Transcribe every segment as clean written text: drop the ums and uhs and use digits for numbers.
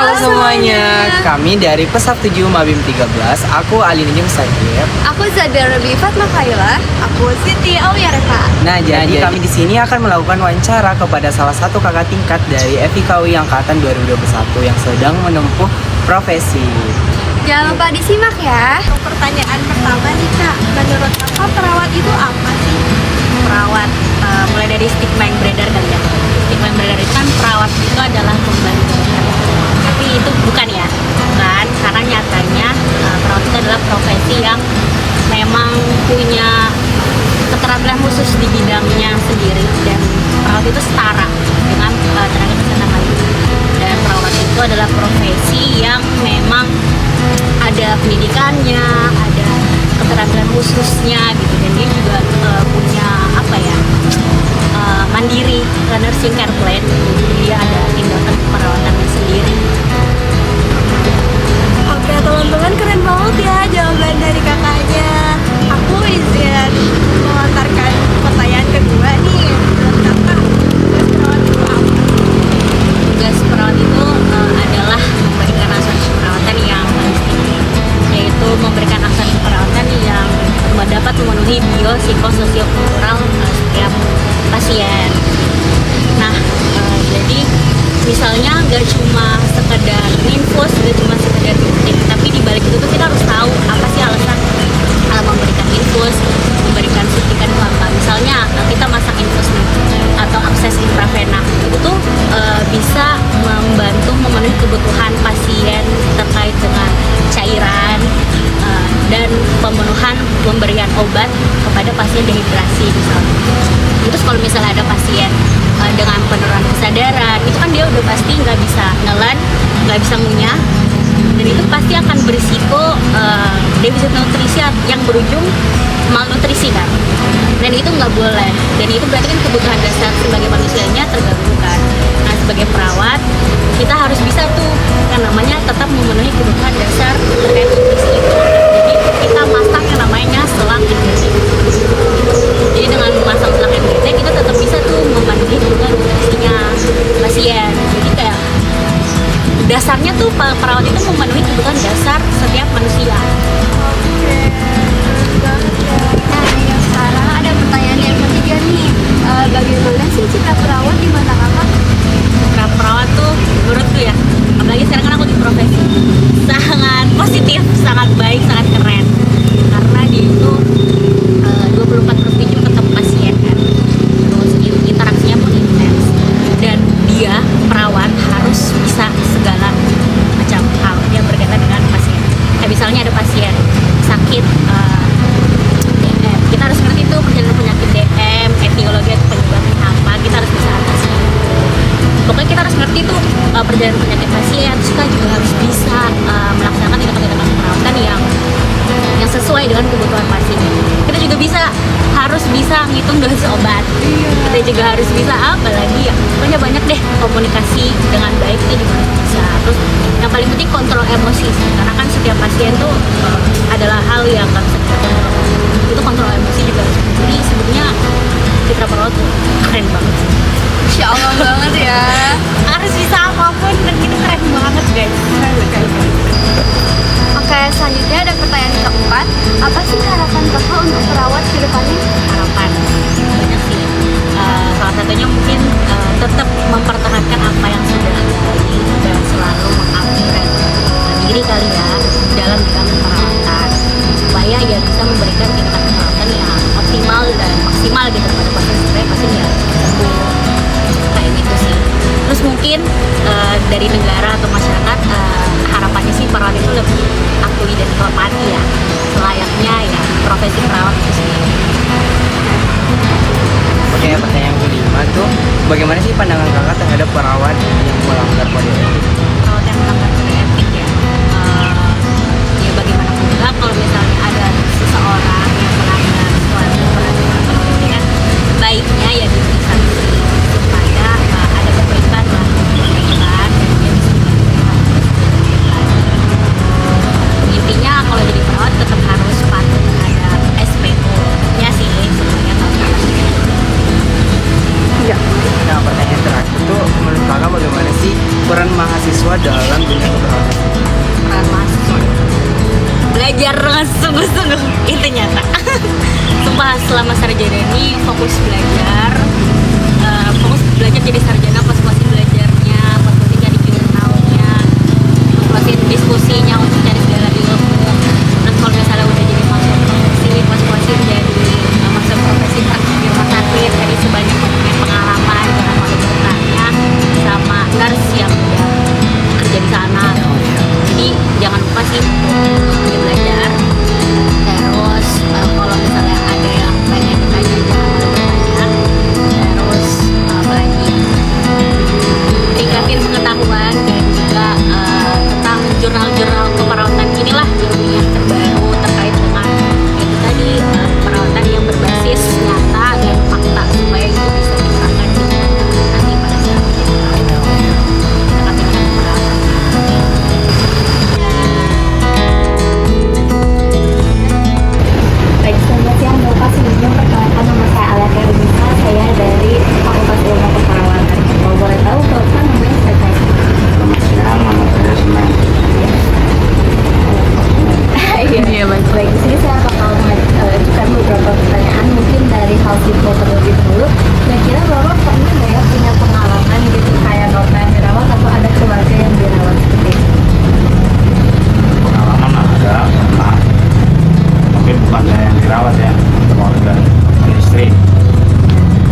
Halo semuanya, kami dari Pesat 7 Mabim 13. Aku Ali Nijung Sagir. Aku Zadar Rabifat Makaila. Aku Siti Aulia Reva. Nah, jadi kami di sini akan melakukan wawancara kepada salah satu kakak tingkat dari FIKUI Angkatan 2021 yang sedang menempuh profesi. Jangan lupa disimak ya. Pertanyaan pertama nih Kak, menurut Kakak perawat itu apa sih? Perawat, mulai dari stigma yang beredar kali ya. Stigma yang beredar itu kan perawat itu adalah pembantu, tapi itu bukan ya, bukan, karena nyatanya perawat itu adalah profesi yang memang punya keterampilan khusus di bidangnya sendiri, dan perawat itu setara dengan tenaga kesehatan lain. Dan perawat itu adalah profesi yang memang ada pendidikannya, ada keterampilan khususnya gitu, dan dia juga punya apa ya, mandiri nursing care plan, dia ada tindakan perawatannya sendiri. Oke teman-teman, keren banget ya jawaban dari kakaknya. Aku izin melontarkan pertanyaan kedua nih. Menurut Kakak, tugas perawat itu apa? Tugas perawat itu adalah memberikan asuransi perawatan yang holistik, yaitu memberikan asuransi perawatan yang dapat memenuhi biopsikososiokultural setiap pasien. Nah, jadi misalnya nggak cuma sekedar infus, nggak cuma sekedar disuntik, tapi di balik itu tuh kita harus tahu apa sih alasan memberikan infus, memberikan suntikan itu apa. Misalnya kita masang infus nih, atau akses intravena, itu tuh bisa membantu memenuhi kebutuhan pasien terkait dengan cairan dan pemenuhan pemberian obat kepada pasien dehidrasi misalnya. Terus kalau misalnya ada pasien dengan penurunan kesadaran, itu kan dia udah pasti nggak bisa nelan, nggak bisa ngunyah, dan itu pasti akan berisiko defisit nutrisi yang berujung malnutrisi kan. Dan itu nggak boleh, dan itu berarti kan kebutuhan dasar sebagai manusianya terganggu kan. Nah, sebagai perawat kita harus bisa tuh yang namanya tetap memenuhi kebutuhan dasar terkait nutrisi itu. Jadi kita masak yang namanya selang NGT. Jadi dengan memasang selang NGT kita tetap bisa tuh memenuhi kebutuhan nutrisinya pasien. Jadi kayak dasarnya tuh perawat itu memenuhi kebutuhan dasar setiap manusia. Oke, banget ya. Nah, yang sekarang ada pertanyaan yang ketiga nih. Bagaimana sih citra perawat di mata Kakak? Citra perawat tuh menurutku ya, apalagi sekarang kan aku di profesi, sangat positif, sangat baik, sangat keren. Karena dia itu 24/7 ketemu pasien kan, terus interaksinya pun intens, dan dia perawat harus bisa segala macam hal yang berkaitan dengan pasien. Misalnya ada pasien sakit DM, kita harus ngerti tuh perjalanan penyakit DM, etiologi atau penyebabnya apa, kita harus bisa atasi. Pokoknya kita harus ngerti tuh perjalanan penyakit pasien, terus kita juga harus bisa melaksanakan tindakan-tindakan perawatan yang sesuai dengan kebutuhan pasien. Kita juga harus bisa ngitung dosis obat. Kita juga harus bisa apa lagi ya, pokoknya banyak deh, komunikasi dengan baik kita juga harus bisa. Terus yang paling penting kontrol emosi sih, karena kan setiap pasien tuh adalah hal yang nggak bisa kita kontrol. Itu kontrol emosi juga harus. Jadi sebetulnya citra perawat tuh keren banget sih. Insya Allah banget ya. Harus bisa apapun, dan itu keren banget guys. Oke, selanjutnya ada pertanyaan keempat. Apa sih harapan Kakak untuk perawat ke depannya? Harapan banyak sih. Salah satunya mungkin tetap mempertahankan apa yang sudah baik dan selalu mengupgrade diri kali ya dalam bidang perawatan, supaya ya bisa memberikan tindakan perawatan yang optimal dan maksimal gitu kepada pasien, supaya pasien ya sembuh. Kayak gitu sih. Terus mungkin dari negara atau masyarakat, harapannya sih perawat itu lebih akui dan dihormati ya, selayaknya ya profesi perawat itu sendiri. Oke, pertanyaan kelima tuh, bagaimana sih pandangan kakak terhadap perawat yang melanggar kode etik? Perawat yang melanggar kode etik ya, ya bagaimanapun juga kalau misalnya ada seseorang yang melanggar suatu peraturan atau kebijakan, baiknya ya diberi sanksi supaya ada perbaikan lah, perbaikan, dan dia bisa dilakukan. Intinya kalau jadi perawat tetap harus patuh terhadap SPO-nya sih, supaya tahu caranya. Nah, pertanyaan terakhir tuh, menurut kakak bagaimana sih peran mahasiswa sungguh-sungguh itu nyata. Sumpah selama sarjana ini fokus belajar jadi sarjana, pas-pasin belajarnya, pas-pasin jadi jurnalnya, pas-pasin diskusinya untuk cari segala ilmu. Terus kalau misalnya udah jadi masuk profesi, pas-pasin jadi masuk profesi praktik di rumah sakit, jadi sebanyak punya pengalaman dengan dokternya sama nurse yang udah kerja di sana. Jadi jangan lupa sih untuk belajar. Terus kalau misalnya ada yang pengen ditanya jangan bertanya. Terus apa lagi, tingkatin pengetahuan dan juga tentang jurnal-jurnal keperawatan inilah ilmiah terbaru terkait dengan itu tadi, perawatan yang berbasis nyata dan fakta supaya itu bisa diterapkan di nanti pada saat kita dengan perawatan. Baik, selamat siang Bapak. Sebelumnya perkenalkan, nama saya Alia Rinisa, saya dari Fakultas Ilmu Keperawatan. Kalau boleh tahu Bapak namanya siapa? Selamat siang, nama saya Semen. Iya, baik. Di sini saya bakal mengajukan beberapa pertanyaan, mungkin dari hal simpel terlebih dahulu. Kira-kira Bapak pernah nggak ya punya pengalaman gitu kayak Bapak yang dirawat atau ada keluarga yang dirawat seperti itu? Pengalaman ada, pernah. Tapi bukan saya yang dirawat ya, keluarga, istri.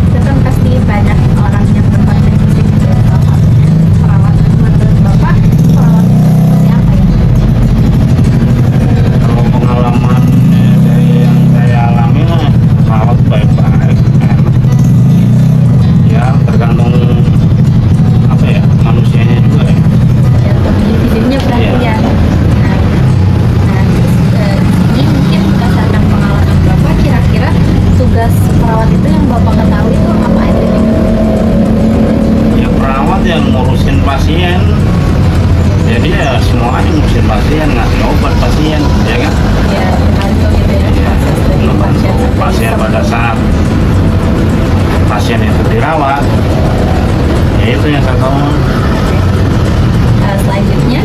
Itu kan pasti banyak orang yang berkontribusi gitu ya, salah satunya perawatan. Menurut Bapak, perawatan itu seperti apa ya? Kalau pengalaman dari yang saya alami lah, perawat baik-baik, enak. Ya tergantung apa ya, manusianya juga ya. Tergantung individunya berarti Iya. ya. Nah, ini mungkin berdasarkan pengalaman Bapak, kira-kira tugas perawat itu yang Bapak ketahui itu apa aja gitu? Ya perawat yang ngurusin pasien. Jadi ya semuanya ngurusin pasien, ngasih obat pasien, ya kan? Ya, membantu gitu ya, Iya, proses dari membantu pasien sampai pasien bisa- pada saat pasien itu dirawat. Ya itu yang saya tahu. Nah, selanjutnya,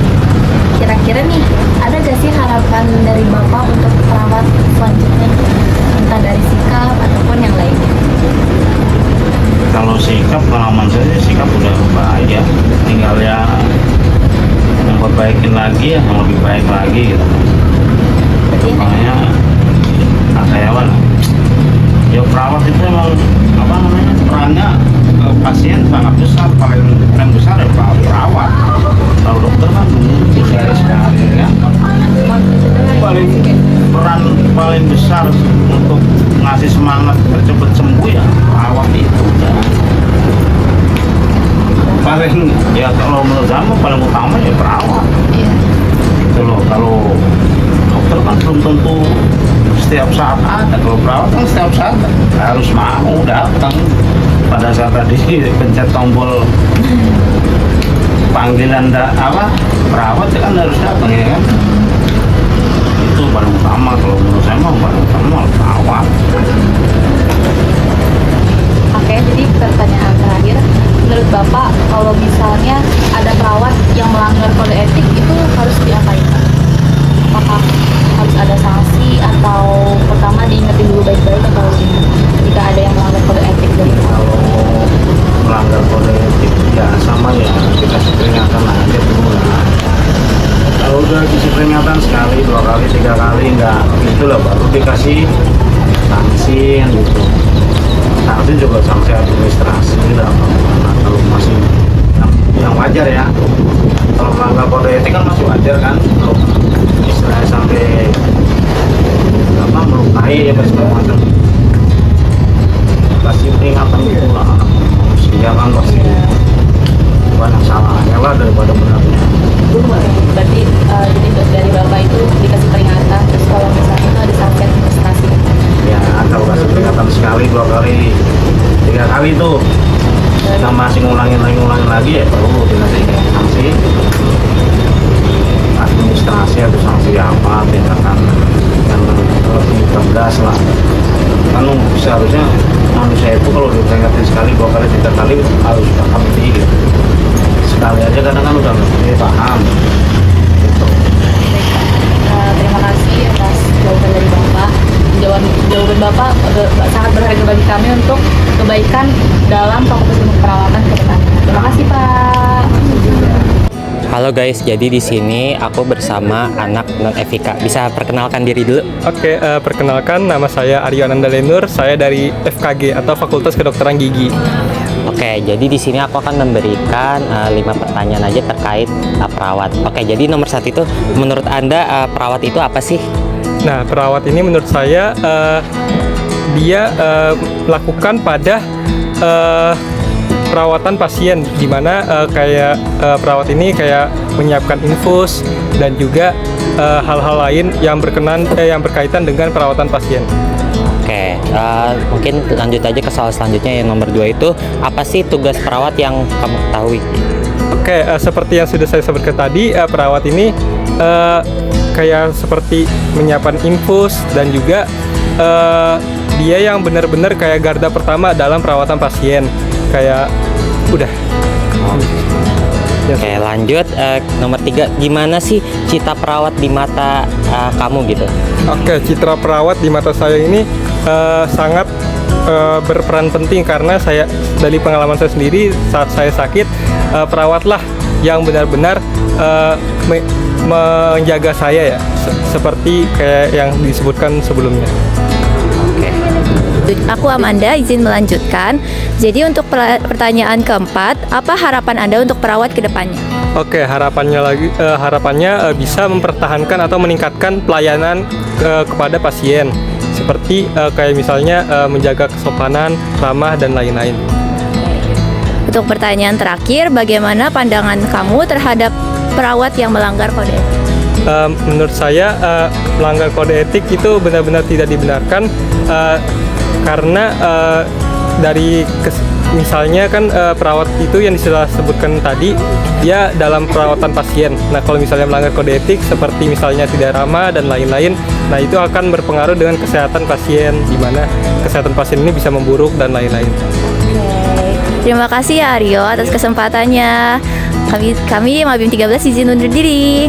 kira-kira nih, ada gak sih harapan dari Bapak untuk perawat selanjutnya? Entah dari sikap ataupun yang lainnya. Kalau sikap, pengalaman saya sih sikap udah baik ya. Tinggal ya yang perbaikin lagi ya, yang lebih baik lagi gitu. Berarti Makanya karyawan, ya perawat itu emang apa namanya, perannya ke pasien sangat besar, paling besar ya perawat. Kalau dokter kan bisa sekali ya. Peran paling besar untuk ngasih semangat cepat sembuh ya perawat itu ya. Paling ya kalau menurut saya paling utama ya perawat. Iya. Gitu loh. Kalau dokter kan belum tentu setiap saat ada, kalau perawat kan setiap saat harus mau datang. Pada saat tadi pencet tombol panggilan perawat ya kan harus datang ya kan. Itu paling utama, kalau menurut saya mah paling utama perawat. Oke, jadi pertanyaan terakhir, menurut Bapak kalau misalnya ada perawat yang melanggar kode etik itu harus diapain, Pak? Apakah harus ada sanksi atau pertama diingetin dulu baik-baik atau jika ada yang melanggar kode etik dari Kalau melanggar kode etik ya sama ya, dikasih peringatan aja dulu lah. Kalau udah dikasih peringatan sekali, 2 kali, 3 kali enggak gitu lah, baru dikasih sanksi gitu. Sanksi juga sanksi administrasi lah. Nah, kalau masih yang wajar ya, kalau melanggar kode etik kan masih wajar kan, kalau istilahnya sampai apa melukai ya segala macam, kasih peringatan gitu lah. Sehingga kan pasti banyak salahnya lah daripada benarnya. berarti jadi dari Bapak itu dikasih peringatan, terus kalau misalnya itu ada sanksi administrasi. Ya kalau kasih peringatan sekali, 2 kali, 3 kali tuh kita masih ngulangin lagi ya perlu dikasih sanksi administrasi atau sanksi apa, tindakan yang lebih tegas lah. Kan seharusnya manusia itu kalau diperingatin sekali, 2 kali, 3 kali harus paham gitu. Sekali aja kadang kan udah ngerti, paham gitu. Terima kasih atas jawaban dari Bapak. Jawaban Bapak sangat berharga bagi kami untuk kebaikan dalam Fakultas Ilmu Perawatan ke depan. Terima kasih Pak. Halo guys, jadi di sini aku bersama anak non FIK. Bisa perkenalkan diri dulu? Oke, perkenalkan nama saya Aryo Ananda Lenur. Saya dari FKG atau Fakultas Kedokteran Gigi. Oke, jadi di sini aku akan memberikan 5 pertanyaan aja terkait perawat. Oke, jadi nomor 1 itu menurut Anda perawat itu apa sih? Nah, perawat ini menurut saya dia melakukan pada perawatan pasien, di mana kayak perawat ini kayak menyiapkan infus dan juga hal-hal lain yang berkaitan dengan perawatan pasien. Oke, mungkin lanjut aja ke soal selanjutnya yang nomor 2 itu apa sih tugas perawat yang kamu ketahui? Oke, seperti yang sudah saya sebutkan tadi, perawat ini kayak seperti menyiapkan infus dan juga dia yang benar-benar kayak garda pertama dalam perawatan pasien. Kayak udah. Oke, lanjut nomor 3, gimana sih cita perawat di mata kamu gitu? Oke, citra perawat di mata saya ini sangat berperan penting karena saya dari pengalaman saya sendiri saat saya sakit, perawatlah yang benar-benar menjaga saya ya, seperti kayak yang disebutkan sebelumnya. Aku Amanda, izin melanjutkan. Jadi untuk pertanyaan keempat, apa harapan Anda untuk perawat ke depannya? Oke, harapannya bisa mempertahankan atau meningkatkan pelayanan kepada pasien, seperti kayak misalnya menjaga kesopanan, ramah dan lain-lain. Untuk pertanyaan terakhir, bagaimana pandangan kamu terhadap perawat yang melanggar kode etik? Menurut saya melanggar kode etik itu benar-benar tidak dibenarkan, karena misalnya kan perawat itu yang sudah sebutkan tadi dia dalam perawatan pasien. Nah, kalau misalnya melanggar kode etik seperti misalnya tidak ramah dan lain-lain, nah itu akan berpengaruh dengan kesehatan pasien, di mana kesehatan pasien ini bisa memburuk dan lain-lain. Terima kasih ya Aryo atas kesempatannya. Kami Mabim 13 izin undur diri.